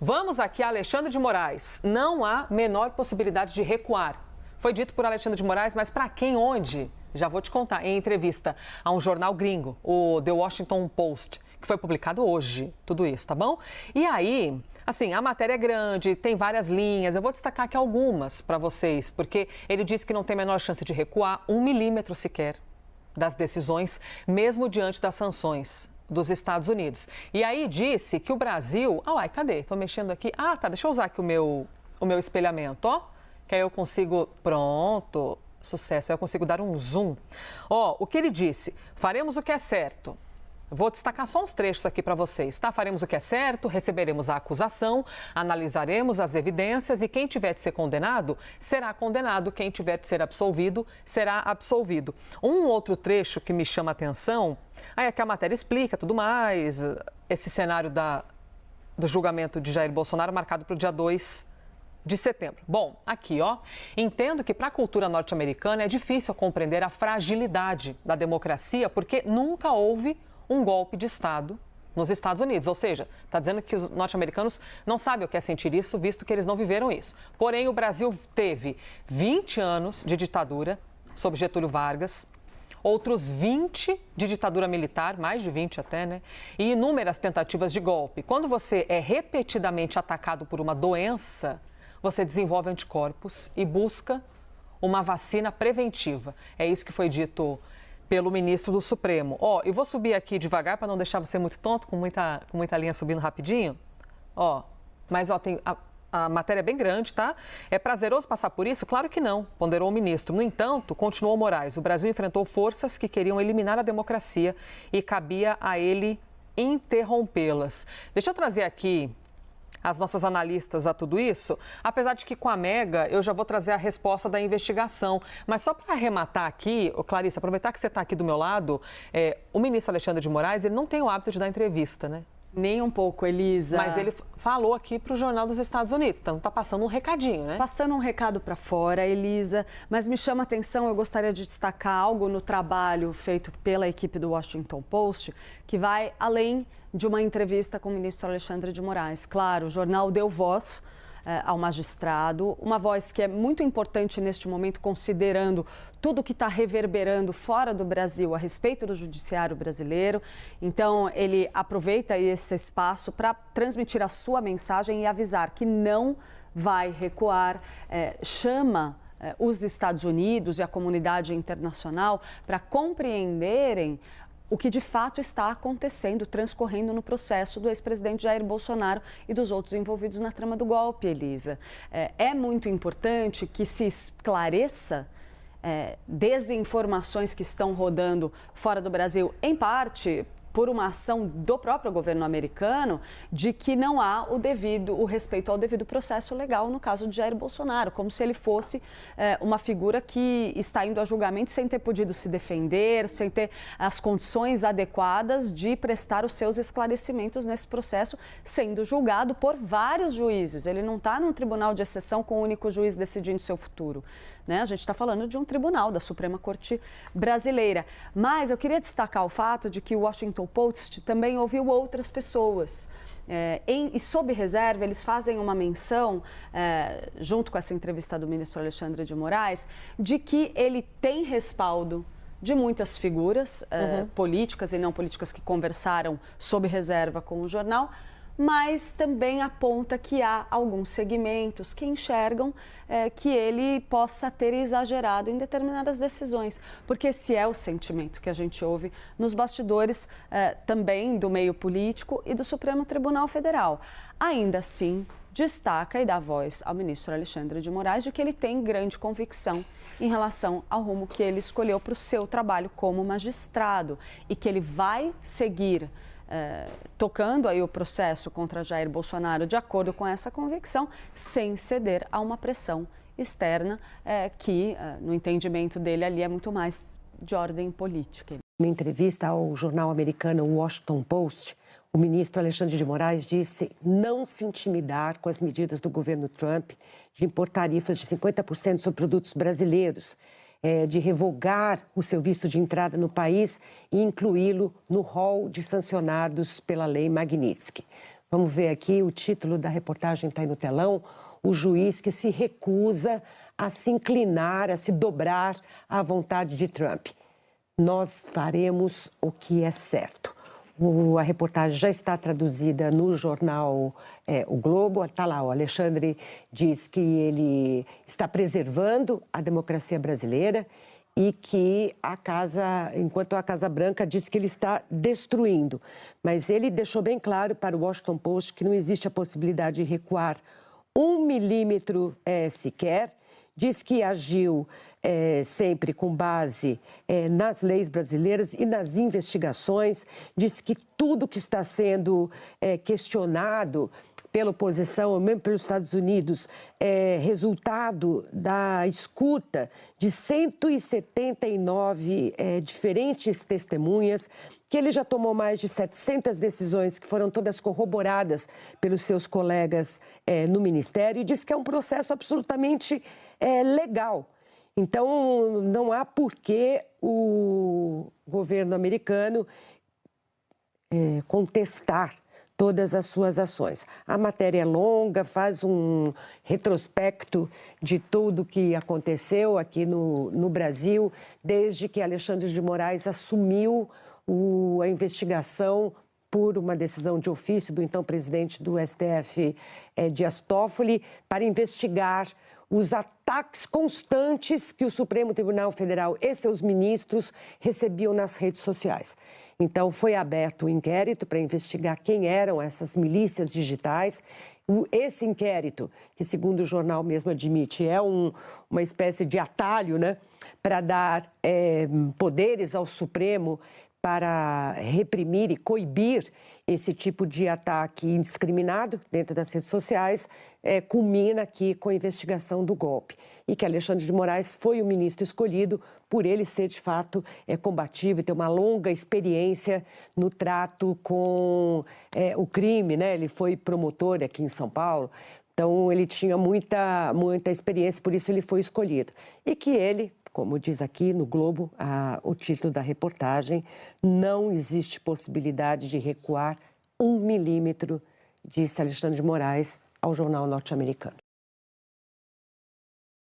Vamos aqui a Alexandre de Moraes. Não há menor possibilidade de recuar. Foi dito por Alexandre de Moraes, mas para quem, onde? Já vou te contar. Em entrevista a um jornal gringo, o The Washington Post, que foi publicado hoje, tudo isso, tá bom? E aí, assim, a matéria é grande, tem várias linhas, eu vou destacar aqui algumas para vocês, porque ele disse que não tem a menor chance de recuar 1 milímetro sequer das decisões, mesmo diante das sanções dos Estados Unidos. E aí disse que o Brasil... Ah, uai, cadê? Tô mexendo aqui. Ah, tá, deixa eu usar aqui o meu espelhamento, ó, que aí eu consigo... Pronto, sucesso, aí eu consigo dar um zoom. Ó, o que ele disse, faremos o que é certo. Vou destacar só uns trechos aqui para vocês, tá? Faremos o que é certo, receberemos a acusação, analisaremos as evidências e quem tiver de ser condenado, será condenado. Quem tiver de ser absolvido, será absolvido. Um outro trecho que me chama a atenção, aí é que a matéria explica tudo mais, esse cenário do julgamento de Jair Bolsonaro marcado para o dia 2 de setembro. Bom, aqui, ó, entendo que para a cultura norte-americana é difícil compreender a fragilidade da democracia porque nunca houve um golpe de Estado nos Estados Unidos. Ou seja, está dizendo que os norte-americanos não sabem o que é sentir isso, visto que eles não viveram isso. Porém, o Brasil teve 20 anos de ditadura sob Getúlio Vargas, outros 20 de ditadura militar, mais de 20 até, né? E inúmeras tentativas de golpe. Quando você é repetidamente atacado por uma doença, você desenvolve anticorpos e busca uma vacina preventiva. É isso que foi dito pelo ministro do Supremo. Ó, eu vou subir aqui devagar para não deixar você muito tonto, com muita linha subindo rapidinho. Ó, mas ó, tem a matéria é bem grande, tá? É prazeroso passar por isso? Claro que não, ponderou o ministro. No entanto, continuou Moraes, o Brasil enfrentou forças que queriam eliminar a democracia e cabia a ele interrompê-las. Deixa eu trazer aqui as nossas analistas a tudo isso, apesar de que com a Mega eu já vou trazer a resposta da investigação. Mas só para arrematar aqui, Clarice, aproveitar que você está aqui do meu lado, o ministro Alexandre de Moraes, ele não tem o hábito de dar entrevista, né? Nem um pouco, Elisa. Mas ele falou aqui para o Jornal dos Estados Unidos, então está passando um recadinho, né? Passando um recado para fora, Elisa, mas me chama a atenção, eu gostaria de destacar algo no trabalho feito pela equipe do Washington Post, que vai além de uma entrevista com o ministro Alexandre de Moraes. Claro, o jornal deu voz ao magistrado, uma voz que é muito importante neste momento, considerando tudo que está reverberando fora do Brasil a respeito do judiciário brasileiro. Então, ele aproveita esse espaço para transmitir a sua mensagem e avisar que não vai recuar, chama os Estados Unidos e a comunidade internacional para compreenderem o que de fato está acontecendo, transcorrendo no processo do ex-presidente Jair Bolsonaro e dos outros envolvidos na trama do golpe, Elisa. É muito importante que se esclareça desinformações que estão rodando fora do Brasil, em parte por uma ação do próprio governo americano, de que não há o respeito ao devido processo legal no caso de Jair Bolsonaro, como se ele fosse uma figura que está indo a julgamento sem ter podido se defender, sem ter as condições adequadas de prestar os seus esclarecimentos nesse processo, sendo julgado por vários juízes. Ele não está num tribunal de exceção com o único juiz decidindo seu futuro, né? A gente está falando de um tribunal da Suprema Corte Brasileira. Mas eu queria destacar o fato de que o Washington Post também ouviu outras pessoas. E sob reserva, eles fazem uma menção, junto com essa entrevista do ministro Alexandre de Moraes, de que ele tem respaldo de muitas figuras políticas e não políticas que conversaram sob reserva com o jornal, mas também aponta que há alguns segmentos que enxergam que ele possa ter exagerado em determinadas decisões, porque esse é o sentimento que a gente ouve nos bastidores também do meio político e do Supremo Tribunal Federal. Ainda assim, destaca e dá voz ao ministro Alexandre de Moraes de que ele tem grande convicção em relação ao rumo que ele escolheu para o seu trabalho como magistrado e que ele vai seguir tocando aí o processo contra Jair Bolsonaro de acordo com essa convicção, sem ceder a uma pressão externa que, no entendimento dele ali, é muito mais de ordem política. Em entrevista ao jornal americano Washington Post, o ministro Alexandre de Moraes disse não se intimidar com as medidas do governo Trump de impor tarifas de 50% sobre produtos brasileiros, de revogar o seu visto de entrada no país e incluí-lo no rol de sancionados pela lei Magnitsky. Vamos ver aqui, o título da reportagem está aí no telão. O juiz que se recusa a se inclinar, a se dobrar à vontade de Trump. Nós faremos o que é certo. A reportagem já está traduzida no jornal O Globo. Está lá, o Alexandre diz que ele está preservando a democracia brasileira e que enquanto a Casa Branca diz que ele está destruindo. Mas ele deixou bem claro para o Washington Post que não existe a possibilidade de recuar 1 milímetro sequer. Diz que agiu sempre com base nas leis brasileiras e nas investigações. Diz que tudo que está sendo questionado pela oposição, ou mesmo pelos Estados Unidos, é resultado da escuta de 179 diferentes testemunhas, que ele já tomou mais de 700 decisões, que foram todas corroboradas pelos seus colegas no Ministério, e diz que é um processo absolutamente legal. Então, não há por que o governo americano contestar todas as suas ações. A matéria é longa, faz um retrospecto de tudo que aconteceu aqui no Brasil, desde que Alexandre de Moraes assumiu a investigação por uma decisão de ofício do então presidente do STF, Dias Toffoli, para investigar os ataques constantes que o Supremo Tribunal Federal e seus ministros recebiam nas redes sociais. Então, foi aberto um inquérito para investigar quem eram essas milícias digitais. Esse inquérito, que segundo o jornal mesmo admite, é uma espécie de atalho, né, para dar poderes ao Supremo para reprimir e coibir esse tipo de ataque indiscriminado dentro das redes sociais, culmina aqui com a investigação do golpe. E que Alexandre de Moraes foi o ministro escolhido por ele ser, de fato, combativo e ter uma longa experiência no trato com o crime, né? Ele foi promotor aqui em São Paulo, então ele tinha muita experiência, por isso ele foi escolhido. E que ele, como diz aqui no Globo, o título da reportagem, não existe possibilidade de recuar 1 milímetro, disse Alexandre de Moraes ao jornal norte-americano.